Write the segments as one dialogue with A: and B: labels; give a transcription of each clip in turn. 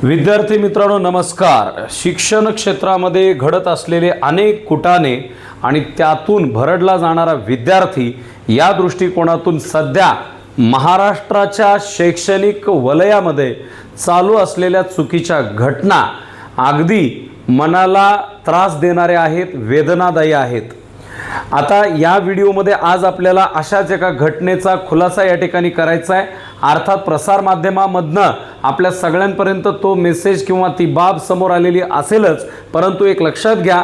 A: विद्यार्थी मित्रांनो नमस्कार। शिक्षण क्षेत्रामध्ये घडत असलेले अनेक कुटाणे आणि त्यातून भरडला जाणारा विद्यार्थी या दृष्टिकोनातून सध्या महाराष्ट्राच्या शैक्षणिक वलयामध्ये चालू असलेल्या चुकीच्या घटना अगदी मनाला त्रास देणाऱ्या आहेत, वेदनादायी आहेत। आता या व्हिडिओमध्ये आज आपल्याला अशाच एका घटनेचा खुलासा या ठिकाणी करायचा आहे। अर्थात प्रसार माध्यमांमधनं आपल्या सगळ्यांपर्यंत तो मेसेज किंवा ती बाब समोर आलेली असेलच, परंतु एक लक्षात घ्या,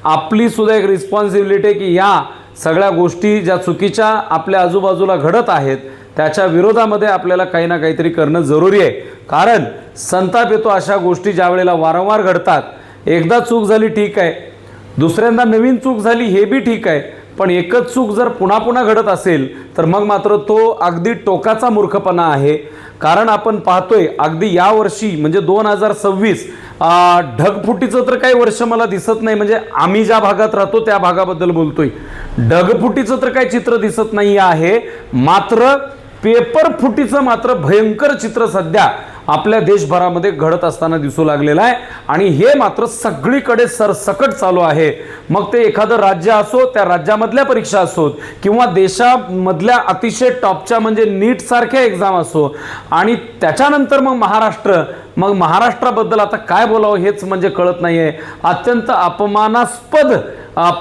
A: आपली सुद्धा एक रिस्पॉन्सिबिलिटी आहे की या सगळ्या गोष्टी ज्या चुकीच्या आपल्या आजूबाजूला घडत आहेत त्याच्या विरोधामध्ये आपल्याला काही ना काहीतरी करणं जरुरी आहे। कारण संताप येतो अशा गोष्टी ज्या वेळेला वारंवार घडतात। एकदा चूक झाली ठीक आहे, दुसऱ्यांदा नवीन चूक झाली हे बी ठीक आहे, पण एकच चूक जर पुन्हा पुन्हा घडत असेल तर मग मात्र तो अगदी टोकाचा मूर्खपणा आहे। कारण आपण पाहतोय अगदी या वर्षी म्हणजे 2026 ढगफुटीचं तर काही वर्ष मला दिसत नाही, म्हणजे आम्ही ज्या भागात राहतो त्या भागाबद्दल बोलतोय। ढगफुटीचं तर काही चित्र दिसत नाही आहे, मात्र पेपर फुटीचं मात्र भयंकर चित्र सध्या आपल्या देशभरामध्ये घडत असताना दिसू लागलेलं आहे आणि हे मात्र सगळीकडे सरसकट चालू आहे। मग ते एखादं राज्य असो, त्या राज्यामधल्या परीक्षा असोत किंवा देशामधल्या अतिशय टॉपच्या म्हणजे नीट सारख्या एक्झाम असो, आणि त्याच्यानंतर मग महाराष्ट्राबद्दल आता काय बोलावं हेच म्हणजे कळत नाहीये। अत्यंत अपमानास्पद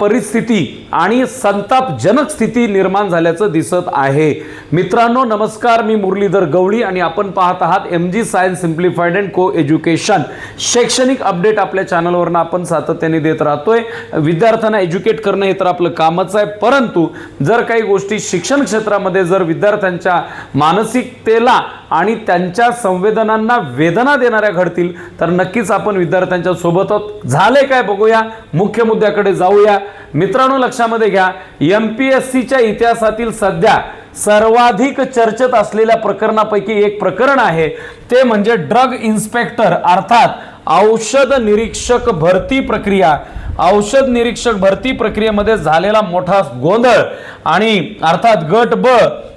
A: परिस्थिती आणि संतापजनक स्थिती निर्माण झाल्याचं दिसत आहे। मित्रांनो नमस्कार, मी मुरलीधर गवळी आणि आपण पाहत आहात MG सायन्स सिम्प्लिफाइड अँड को एज्युकेशन। शैक्षणिक अपडेट आपल्या चॅनलवरनं आपण सातत्याने देत राहतोय। विद्यार्थ्यांना एज्युकेट करणं हे तर आपलं कामच आहे, परंतु जर काही गोष्टी शिक्षण क्षेत्रामध्ये जर विद्यार्थ्यांच्या मानसिकतेला आणि त्यांच्या संवेदनांना वेदना देणाऱ्या घडतील तर नक्कीच आपण विद्यार्थ्यांच्या सोबत आहोत। झाले काय बघूया, मुख्य मुद्द्याकडे जाऊया। मित्रांनो लक्षामध्ये घ्या, MPSCच्या इतिहासातील सध्या सर्वाधिक चर्चेत असलेल्या प्रकरणापैकी एक प्रकरण आहे ते म्हणजे ड्रग इन्स्पेक्टर अर्थात औषध निरीक्षक भरती प्रक्रिया। औषध निरीक्षक भरती प्रक्रियेमध्ये झालेला मोठा गोंधळ आणि अर्थात गट ब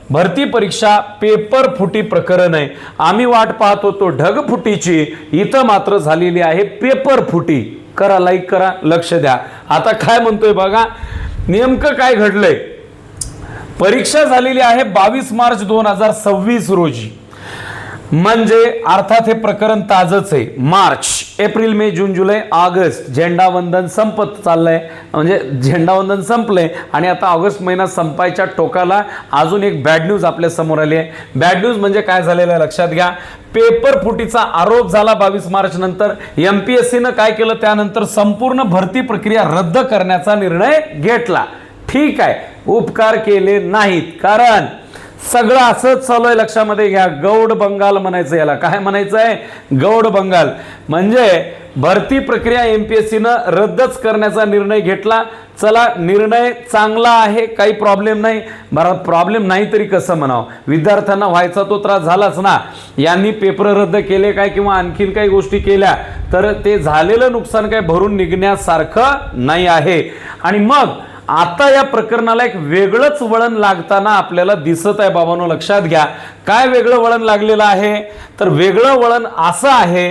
A: भरती परीक्षा पेपर फुटी प्रकरण आहे। आम्ही वाट पाहत होतो ढगफुटीची, इथं मात्र झालेली आहे पेपर फुटी। करा लाईक करा, लक्ष द्या। आता काय म्हणतोय बघा, नेमकं काय घडलंय। परीक्षा झालेली आहे 22 मार्च 2026 रोजी, म्हणजे अर्थात हे प्रकरण ताजच आहे। मार्च, एप्रिल, मे, जून, जुलै, ऑगस्ट झेंडावंदन संपत चाललंय, म्हणजे झेंडावंदन संपलंय आणि आता ऑगस्ट महिना संपायच्या टोकाला अजून एक बॅड न्यूज आपल्या समोर आली आहे। बॅड न्यूज म्हणजे काय झालेलं आहे लक्षात घ्या, पेपर फुटीचा आरोप झाला 22 मार्च नंतर। MPSCनं काय केलं, त्यानंतर संपूर्ण भरती प्रक्रिया रद्द करण्याचा निर्णय घेतला। ठीक आहे, उपकार केले नाहीत, कारण सगळं असंच चालू आहे। लक्षामध्ये घ्या, गौड बंगाल म्हणायचं याला। काय म्हणायचं आहे, गौड बंगाल, म्हणजे भरती प्रक्रिया MPSCनं रद्दच करण्याचा निर्णय घेतला। चला, निर्णय चांगला आहे, काही प्रॉब्लेम नाही। बरं, प्रॉब्लेम नाही तरी कसं म्हणावं, विद्यार्थ्यांना व्हायचा तो त्रास झालाच ना। यांनी पेपर रद्द केले काय किंवा आणखीन काही गोष्टी केल्या तर ते झालेलं नुकसान काय भरून निघण्यासारखं नाही आहे। आणि मग आता या प्रकरणाला एक वेगळंच वळण लागताना आपल्याला दिसत आहे। बाबांनो लक्षात घ्या, काय वेगळं वळण लागलेलं आहे, तर वेगळं वळण असं आहे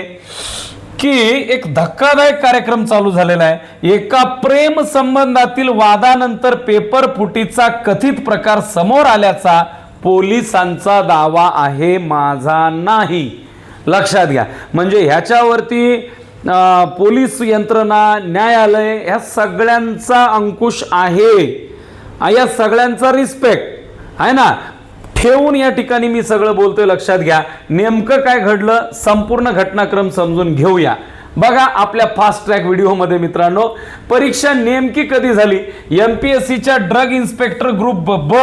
A: की एक धक्कादायक कार्यक्रम चालू झालेला आहे। एका प्रेम संबंधातील वादानंतर पेपर फुटीचा कथित प्रकार समोर आल्याचा पोलिसांचा दावा आहे, माझा नाही। लक्षात घ्या, म्हणजे ह्याच्यावरती पोलीस यंत्रणा, न्यायालय या सगळ्यांचा अंकुश आहे, या सगळ्यांचा रिस्पेक्ट आहे ना ठेवून या ठिकाणी मी सगळं बोलतोय। लक्षात घ्या, नेमकं काय घडलं, संपूर्ण घटनाक्रम समजून घेऊया। बघा आपल्या फास्ट ट्रॅक व्हिडिओमध्ये मित्रांनो, परीक्षा नेमकी कधी झाली, MPSCच्या ड्रग इन्स्पेक्टर ग्रुप ब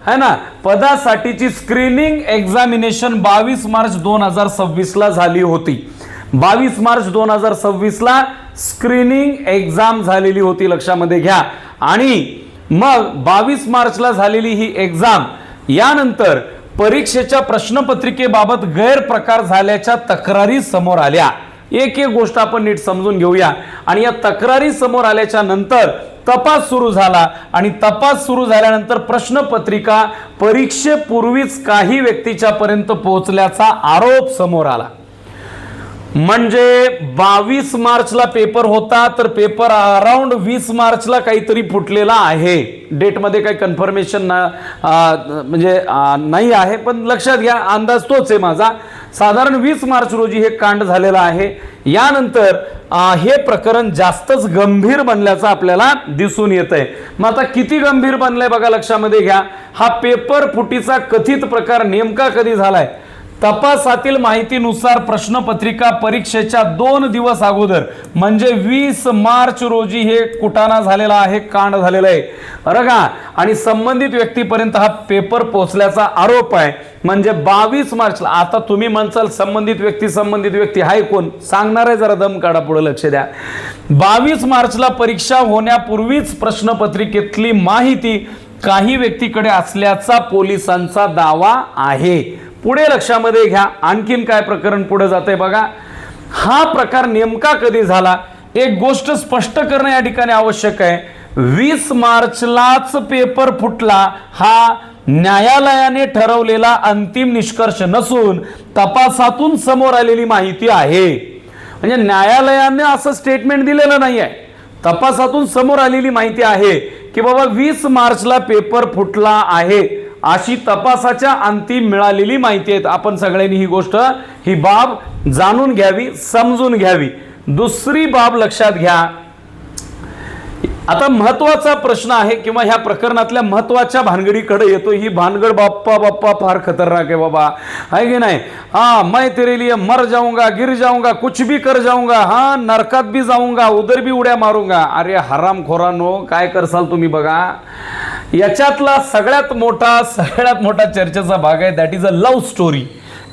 A: है ना पदासाठीची स्क्रीनिंग एक्झामिनेशन 22 मार्च 2026 ला झाली होती। 22 मार्च 2026 ला स्क्रीनिंग एक्झाम झालेली होती, लक्षामध्ये घ्या। आणि मग 22 मार्चला झालेली ही एक्झाम, यानंतर परीक्षेच्या प्रश्नपत्रिकेबाबत गैरप्रकार झाल्याच्या तक्रारी समोर आल्या। एक एक गोष्ट आपण नीट समजून घेऊया। आणि या तक्रारी समोर आल्याच्या नंतर तपास सुरू झाला आणि तपास सुरू झाल्यानंतर प्रश्नपत्रिका परीक्षेपूर्वीच काही व्यक्तीच्या पर्यंत पोहोचल्याचा आरोप समोर आला। म्हणजे 22 मार्चला पेपर होता, तर पेपर अराउंड 20 मार्चला काहीतरी फुटलेला आहे. डेटमध्ये काही कन्फर्मेशन म्हणजे नाही आहे, पण लक्षात घ्या अंदाज तोच आहे माझा. साधारण 20 मार्च रोजी हे कांड झालेलं आहे. यानंतर हे प्रकरण जास्तच गंभीर बनल्याचं आपल्याला दिसून येत आहे. मग आता किती गंभीर बनलंय बघा, लक्षामध्ये घ्या. हा पेपर फुटीचा कथित प्रकार नेमका कधी झालाय? तपासातील माहितीनुसार प्रश्नपत्रिका परीक्षेच्या 2 दिवस अगोदर म्हणजे 20 मार्च रोजी हे कुटाणा झालेला आहे, कांड झालेला आहे बरं का. आणि संबंधित व्यक्तीपर्यंत हा पेपर पोहोचल्याचा आरोप आहे. म्हणजे 22 मार्चला. आता तुम्ही म्हणसाल संबंधित व्यक्ती हाय कोण? सांगणार आहे, जरा दम काढा, पुढे लक्ष द्या. 22 मार्चला परीक्षा होण्यापूर्वीच प्रश्नपत्रिकेतली माहिती काही व्यक्तीकडे असल्याचा पोलिसांचा दावा आहे. पुढे लक्षामध्ये घ्या, आणखीन काय प्रकरण पुढे जाते बघा. हा प्रकार नेमका कधी झाला? एक गोष्ट स्पष्ट करणं या ठिकाणी आवश्यक आहे. 20 मार्चलाच पेपर फुटला हा न्यायालयाने ठरवलेला अंतिम निष्कर्ष नसून तपासातून समोर आलेली माहिती आहे. म्हणजे न्यायालयाने असं स्टेटमेंट दिलेलं नाही आहे, तपासातून समोर आलेली माहिती आहे की बाबा 20 मार्चला पेपर फुटला आहे, अशी तपासाच्या अंतिम मिळालेली माहिती आहे. आपण सगळ्यांनी ही बाब जाणून घ्यावी, समजून घ्यावी. दुसरी बाब लक्षात घ्या. आता महत्वाचा प्रश्न आहे किंवा ह्या प्रकरणातल्या महत्वाच्या भानगडीकडे येतो. ही भानगड बाप्पा फार खतरनाक आहे बाबा, आहे की नाही? मैं तेरे लिए मर जाऊंगा, गिर जाऊंगा, कुछ भी कर जाऊंगा, नरकात भी जाऊंगा, उधर भी उड्या मारूंगा. अरे हरामखोरांनो, काय करसाल तुम्ही बघा. याच्यातला सगळ्यात मोठा चर्चेचा भाग आहे, that is a love story.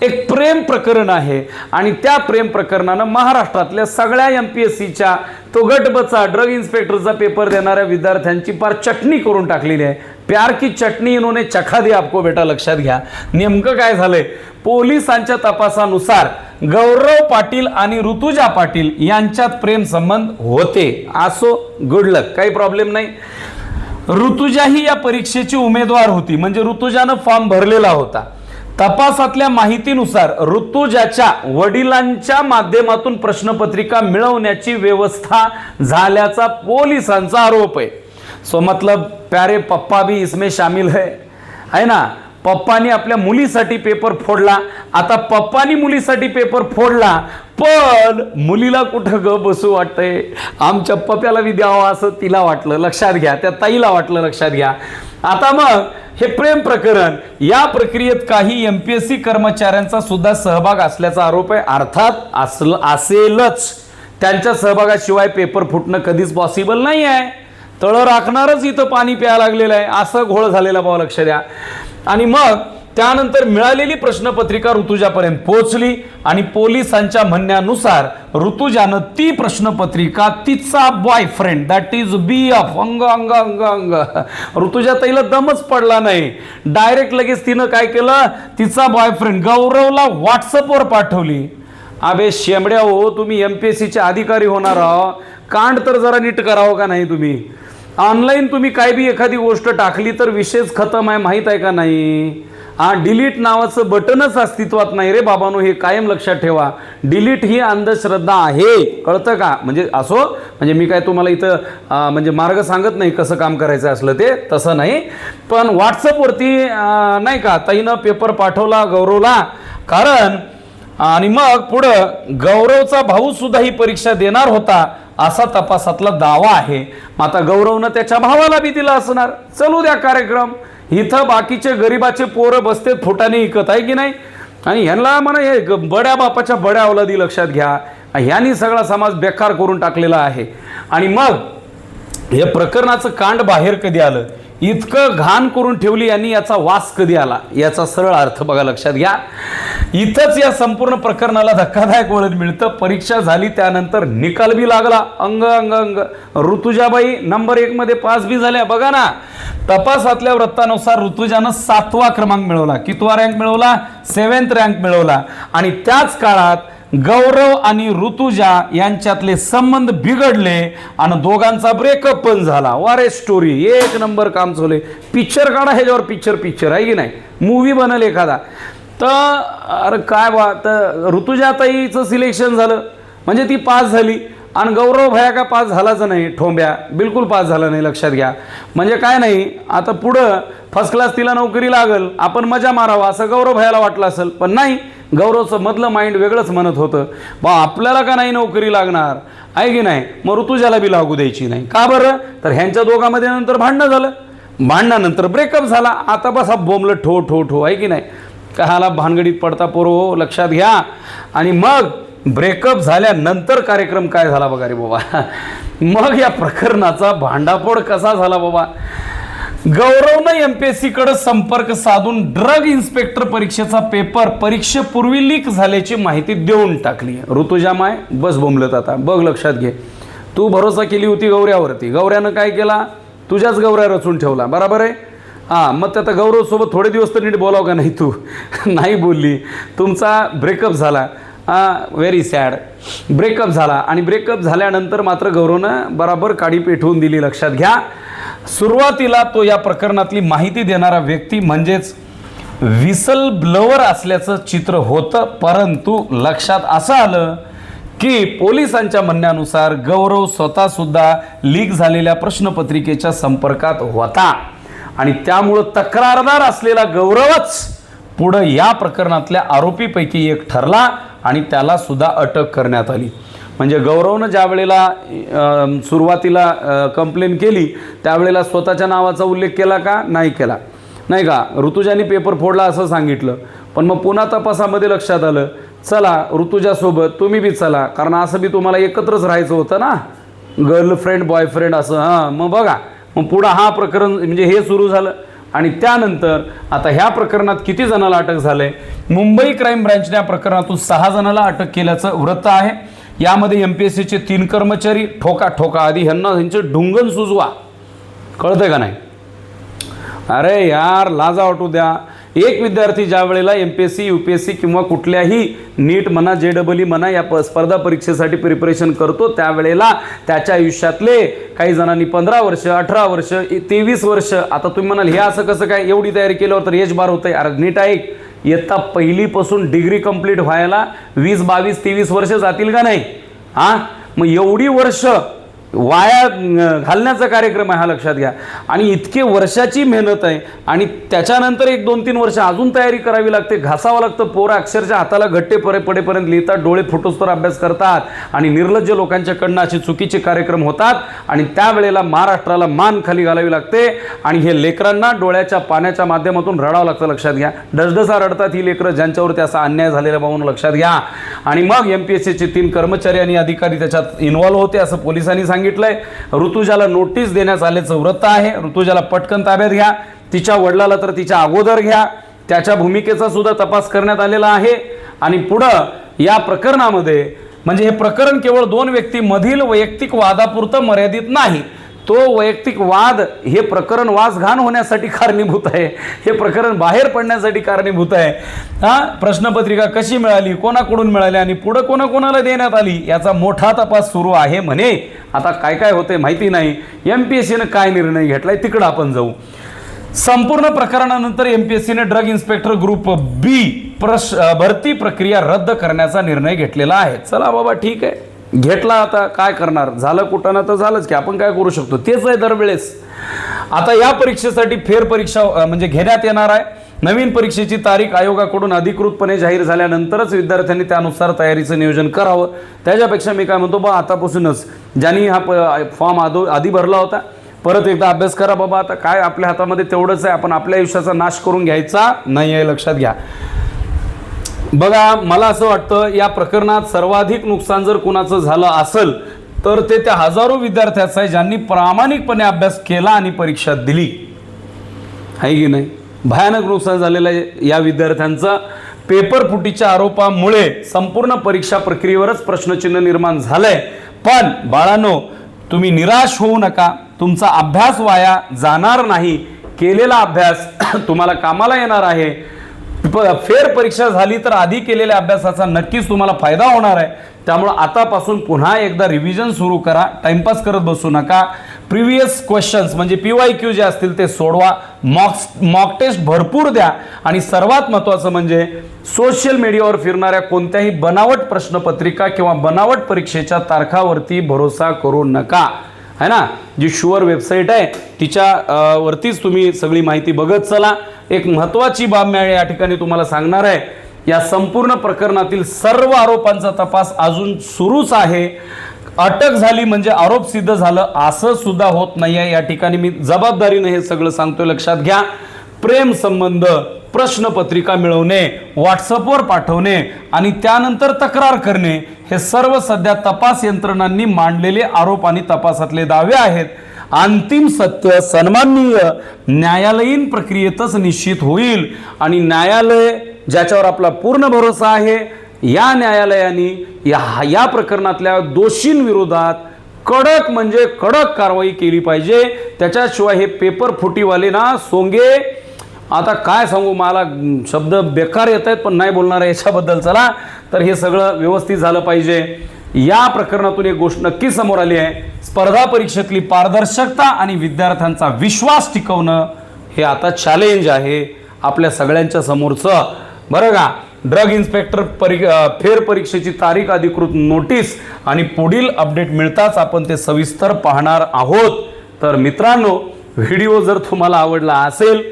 A: एक प्रेम प्रकरण आहे आणि त्या प्रेम प्रकरणानं महाराष्ट्रातल्या सगळ्या MPSCच्या तो गटबचा ड्रग इन्स्पेक्टरचा पेपर देणाऱ्या विद्यार्थ्यांची फार चटणी करून टाकलेली आहे. प्यार की चटणी इन्होंने चखा दी आपको बेटा. लक्षात घ्या नेमकं काय झालंय. पोलिसांच्या तपासानुसार गौरव पाटील आणि ऋतुजा पाटील यांच्यात प्रेम संबंध होते. असो, गुड लक, काही प्रॉब्लेम नाही. ऋतुजा ही या परीक्षेची उमेदवार होती, म्हणजे ऋतुजानं फॉर्म भरलेला होता. तपासातल्या माहितीनुसार ऋतुजाच्या वडिलांच्या माध्यमातून प्रश्नपत्रिका मिळवण्याची व्यवस्था झाल्याचा पोलिसांचा आरोप आहे. सो मतलब प्यारे पप्पा भी इसमें शामिल है ना. पप्पानी आपल्या मुलीसाठी पेपर फोडला. आता पप्पानी मुलीसाठी पेपर फोडला, पण मुलीला कुठं ग बसू वाटतंय, आमच्या पप्याला बी द्यावं असं तिला वाटलं. लक्षात घ्या, त्या ताईला वाटलं. लक्षात घ्या. आता मग हे प्रेम प्रकरण, या प्रक्रियेत काही MPSC कर्मचाऱ्यांचा सुद्धा सहभाग असल्याचा आरोप आहे. अर्थात असेलच, त्यांच्या सहभागाशिवाय पेपर फुटणं कधीच पॉसिबल नाही आहे. तळं राखणारच इथं पाणी प्यायला लागलेलं आहे, असं घोळ झालेला भाव. लक्ष द्या. आणि मग त्यानंतर मिळालेली प्रश्नपत्रिका ऋतुजापर्यंत पोहोचली आणि पोलिसांच्या म्हणण्यानुसार ऋतुजानं ती प्रश्नपत्रिका तिचा बॉयफ्रेंड दॅट इज BF अंग ऋतुजा ताईला दमच पडला नाही. डायरेक्ट लगेच तिनं काय केलं, तिचा बॉयफ्रेंड गौरवला व्हॉट्सअपवर पाठवली. अबे शेंबड्या हो, तुम्ही MPSCचे अधिकारी होणार आहो, कांड तर जरा नीट करावं का नाही तुम्ही? ऑनलाईन तुम्ही काय बी एखादी गोष्ट टाकली तर विषयच खतम आहे, माहीत आहे का नाही? डिलीट नावाचं बटनच अस्तित्वात नाही रे बाबांनो, हे कायम लक्षात ठेवा. डिलीट ही अंधश्रद्धा आहे, कळतं का? म्हणजे असो, म्हणजे मी काय तुम्हाला इथं म्हणजे मार्ग सांगत नाही कसं काम करायचं असलं ते, तसं नाही. पण व्हॉट्सअपवरती नाही का ताईनं पेपर पाठवला गौरवला, कारण आणि मग पुढं गौरवचा भाऊ सुद्धा ही परीक्षा देणार होता असा तपासातला दावा आहे. आता गौरवनं त्याच्या भावाला बी दिला असणार. चलू द्या कार्यक्रम. इथं बाकीचे गरीबाचे पोरं बसते फुटाने इकत, आहे की नाही? आणि ह्यांना म्हणा हे बड्या बापाच्या बड्या अवलादी. लक्षात घ्या, ह्यांनी सगळा समाज बेकार करून टाकलेला आहे. आणि मग हे प्रकरणाचं कांड बाहेर कधी आलं, इतकं घाण करून ठेवली यांनी, याचा वास कधी आला, याचा सरळ अर्थ बघा. लक्षात घ्या, इथंच या संपूर्ण प्रकरणाला धक्कादायक वळण मिळतं. परीक्षा झाली, त्यानंतर निकाल बी लागला. अंग ऋतुजाबाई नंबर 1 मध्ये पास बी झाल्या. बघा ना, तपासातल्या वृत्तानुसार ऋतुजानं 7वा क्रमांक मिळवला. कितवा रँक मिळवला? 7th रँक मिळवला. आणि त्याच काळात गौरव आणि ऋतुजा यांच्यातले संबंध बिघडले आणि दोघांचा ब्रेकअप पण झाला. वारे स्टोरी, एक नंबर काम चालू आहे. पिक्चर काढा ह्याच्यावर, पिक्चर आहे की नाही? मूवी बनल एखादा. तर अरे काय बा, तर ऋतुजाताईचं सिलेक्शन झालं म्हणजे ती पास झाली आणि गौरव भया का पास झालाच नाही, ठोंब्या बिलकुल पास झाला नाही, लक्षात घ्या. म्हणजे काय नाही, आता पुढं फर्स्ट क्लास तिला नोकरी लागल, आपण मजा मारावा असं गौरव भयाला वाटलं असेल, पण नाही, गौरवचं मधलं माइंड वेगळंच म्हणत होतं, बा आपल्याला का नाही नोकरी लागणार आहे की नाही, मग ऋतुजाला बी लागू द्यायची नाही. का बरं, तर ह्यांच्या दोघांमध्ये नंतर भांडणं झालं, भांडणानंतर ब्रेकअप झाला. आता बस हा बोंबलं ठो ठो ठो आहे की नाही, कहाला भानगडीत पडता पोरो, लक्षात घ्या. आणि मग ब्रेकअप झाल्यानंतर कार्यक्रम काय झाला बघा रे बाबा. मग या प्रकरणाचा भांडाफोड कसा झाला बाबा. गौरवनं MPSC कडे संपर्क साधून ड्रग इन्स्पेक्टर परीक्षेचा पेपर परीक्षेपूर्वी लीक झाल्याची माहिती देऊन टाकली. ऋतुजा माय बस बोंबलत. आता बघ, लक्षात घे, तू भरोसा केली होती गौऱ्यावरती, गौऱ्यानं काय केला, तुझ्याच गौऱ्या रचून ठेवला, बरोबर आहे. हां, मग आता गौरवसोबत थोडे दिवस तर नीट बोलाव का नाही, तू नाही बोलली, तुमचा ब्रेकअप झाला. Very sad. ब्रेकअप झाला आणि ब्रेकअप झाल्यानंतर मात्र गौरवनं बराबर काडी पेटवून दिली. लक्षात घ्या, सुरुवातीला तो या प्रकरणातली माहिती देणारा व्यक्ती म्हणजेच विसल ब्लोअर असल्याचं चित्र होतं, परंतु लक्षात असं आलं की पोलिसांच्या म्हणण्यानुसार गौरव स्वतःसुद्धा लीक झालेल्या प्रश्नपत्रिकेच्या संपर्कात होता आणि त्यामुळं तक्रारदार असलेला गौरवच पुढं या प्रकरणातल्या आरोपीपैकी एक ठरला आणि त्याला सुद्धा अटक करण्यात आली. म्हणजे गौरवनं ज्या वेळेला सुरुवातीला कंप्लेन केली त्यावेळेला स्वतःच्या नावाचा उल्लेख केला का, नाही केला, नाही का. ऋतुजाने पेपर फोडला असं सांगितलं, पण मग पुन्हा तपासामध्ये लक्षात आलं, चला ऋतुजासोबत तुम्ही बी चला, कारण असं बी तुम्हाला एकत्रच राहायचं होतं ना, गर्लफ्रेंड बॉयफ्रेंड असं. हां, मग बघा, मग पुढं हा प्रकरण म्हणजे हे सुरू झालं. आणि त्यानंतर आता ह्या प्रकरणात किती जणाला अटक झालंय, मुंबई क्राईम ब्रँचने या प्रकरणातून 6 जणाला अटक केल्याचं वृत्त आहे. यामध्ये MPSCचे 3 कर्मचारी, ठोका आधी ह्यांचे ढुंगण सुजवा, कळतंय का नाही. अरे यार, लाजा वाटू द्या. एक विद्यार्थी ज्या वेळेला MPSC UPSC किंवा कुठल्याही नीट म्हणा JEE म्हणा या स्पर्धा परीक्षेसाठी प्रिपरेशन करतो त्यावेळेला त्याच्या आयुष्यातले काही जणांनी 15 वर्ष 18 वर्ष 23 वर्ष, आता तुम्ही म्हणाल हे असं कसं काय, एवढी तयारी केल्यावर तर एज बार होतंय. अरे नीट ऐक, इयत्ता पहिलीपासून डिग्री कंप्लीट व्हायला 20 22 23 वर्ष जातील का नाही. हां, मग एवढी वर्ष वाया घालण्याचा कार्यक्रम आहे हा, लक्षात घ्या. आणि इतके वर्षाची मेहनत आहे आणि त्याच्यानंतर 1-2-3 वर्ष अजून तयारी करावी लागते, घासावं लागतं. पोरं अक्षरशः हाताला घट्टे पडेपर्यंत लिहितात, डोळे फुटोस्तर अभ्यास करतात आणि निर्लज्ज लोकांच्याकडनं असे चुकीचे कार्यक्रम होतात आणि त्यावेळेला महाराष्ट्राला मान खाली घालावी लागते आणि हे लेकरांना डोळ्याच्या पाण्याच्या माध्यमातून रडावं लागतं. लक्षात घ्या, डसडसा रडतात ही लेकरं ज्यांच्यावरती असा अन्याय झालेला पाहून, लक्षात घ्या. आणि मग MPSCचे 3 कर्मचारी आणि अधिकारी त्याच्यात इन्व्हॉल्व्ह होते असं पोलिसांनी सांगितलंय. ऋतुजाला नोटीस देण्यात आल्याचं वृत्त आहे. ऋतुजाला पटकन ताब्यात घ्या, तिच्या वडिलाला तर तिच्या अगोदर घ्या, त्याच्या भूमिकेचा सुद्धा तपास करण्यात आलेला आहे. आणि पुढं या प्रकरणामध्ये म्हणजे हे प्रकरण केवळ 2 व्यक्तींमधील वैयक्तिक वादापुरतं मर्यादित नाही, तो वैयक्तिक वाद हे प्रकरण वासघान होण्यासाठी कारणीभूत आहे, हे प्रकरण बाहेर पडण्यासाठी कारणीभूत आहे. प्रश्नपत्रिका कशी मिळाली, कोणाकडून मिळाली आणि पुढे कोणाकोणाला देण्यात आली याचा मोठा तपास सुरू आहे म्हणे. आता काय काय होते माहिती नाही, MPSCने काय निर्णय घेतलाय तिकडं आपण जाऊ. संपूर्ण प्रकरणानंतर MPSCने ड्रग इन्स्पेक्टर ग्रुप B भरती प्रक्रिया रद्द करण्याचा निर्णय घेतलेला आहे. चला बाबा, ठीक आहे, घेतला, आता काय करणार, झालं कुठं ना तर झालंच की, आपण काय करू शकतो, तेच आहे दरवेळेस. आता या परीक्षेसाठी फेरपरीक्षा म्हणजे घेण्यात येणार आहे. नवीन परीक्षेची तारीख आयोगाकडून अधिकृतपणे जाहीर झाल्यानंतरच विद्यार्थ्यांनी त्यानुसार तयारीचं नियोजन करावं. त्याच्यापेक्षा मी काय म्हणतो, बा आतापासूनच ज्यांनी हा फॉर्म आधी भरला होता परत एकदा अभ्यास करा बाबा. आता काय आपल्या हातामध्ये तेवढंच आहे, आपण आपल्या आयुष्याचा नाश करून घ्यायचा नाही आहे, लक्षात घ्या. बघा, मला असं वाटतं या प्रकरणात सर्वाधिक नुकसान जर कुणाचं झालं असेल तर ते त्या हजारो विद्यार्थ्याचं आहे ज्यांनी प्रामाणिकपणे अभ्यास केला आणि परीक्षा दिली, आहे की नाही. भयानक नुकसान झालेलं आहे या विद्यार्थ्यांचं. पेपर फुटीच्या आरोपामुळे संपूर्ण परीक्षा प्रक्रियेवरच प्रश्नचिन्ह निर्माण झालंय. पण बाळांनो, तुम्ही निराश होऊ नका, तुमचा अभ्यास वाया जाणार नाही, केलेला अभ्यास तुम्हाला कामाला येणार आहे. फेर परीक्षा झाली तर आधी केलेल्या अभ्यासाचा नक्कीच तुम्हाला फायदा होणार आहे. त्यामुळे आतापासून पुन्हा एकदा रिव्हिजन सुरू करा, टाइमपास करत बसू नका. प्रिव्हियस क्वेश्चन्स म्हणजे PYQ जे असतील ते सोडवा, मॉक टेस्ट भरपूर द्या आणि सर्वात महत्त्वाचं म्हणजे सोशल मीडियावर फिरणाऱ्या कोणत्याही बनावट प्रश्नपत्रिका किंवा बनावट परीक्षेच्या तारखावरती भरोसा करू नका, है ना. जी शुअर वेबसाईट आहे तिच्या वरतीच तुम्ही सगळी माहिती बघत चला. एक महत्त्वाची बाब मी या ठिकाणी तुम्हाला सांगणार आहे, या संपूर्ण प्रकरणातील सर्व आरोपांचा तपास अजून सुरूच आहे. अटक झाली म्हणजे आरोप सिद्ध झालं असं सुद्धा होत नाहीये. या ठिकाणी मी जबाबदारीने हे सगळं सांगतोय, लक्षात घ्या. प्रेम संबंध, प्रश्नपत्रिका मिळवणे, व्हॉट्सअपवर पाठवणे आणि त्यानंतर तक्रार करणे हे सर्व सध्या तपास यंत्रणांनी मांडलेले आरोप आणि तपासातले दावे आहेत. अंतिम सत्य सन्माननीय न्यायालयीन प्रक्रियेतच निश्चित होईल आणि न्यायालय ज्याच्यावर आपला पूर्ण भरोसा आहे, या न्यायालयाने या प्रकरणातल्या दोषींविरोधात कडक म्हणजे कडक कारवाई केली पाहिजे. त्याच्याशिवाय हे पेपर फुटीवाले ना सोंगे, आता काय सांगू, मला शब्द बेकार येत आहेत पण नाही बोलणार आहे याच्याबद्दल. चला तर हे सगळं व्यवस्थित झालं पाहिजे. या प्रकरणातून एक गोष्ट नक्की समोर आली आहे, स्पर्धा परीक्षेतली पारदर्शकता आणि विद्यार्थ्यांचा विश्वास टिकवणं हे आता चॅलेंज आहे आपल्या सगळ्यांच्या समोरचं, बरं का. ड्रग इन्स्पेक्टर फेर परीक्षेची तारीख, अधिकृत नोटीस आणि पुढील अपडेट मिळताच आपण ते सविस्तर पाहणार आहोत. तर मित्रांनो, व्हिडिओ जर तुम्हाला आवडला असेल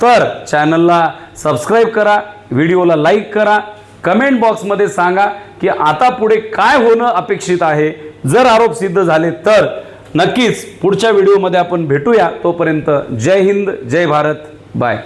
A: तर चॅनलला सबस्क्राईब करा, व्हिडिओला लाईक करा, कमेंट बॉक्समध्ये सांगा की आता पुढे काय होणं अपेक्षित आहे. जर आरोप सिद्ध झाले तर नक्कीच पुढच्या व्हिडिओमध्ये आपण भेटूया. तोपर्यंत जय हिंद, जय भारत, बाय.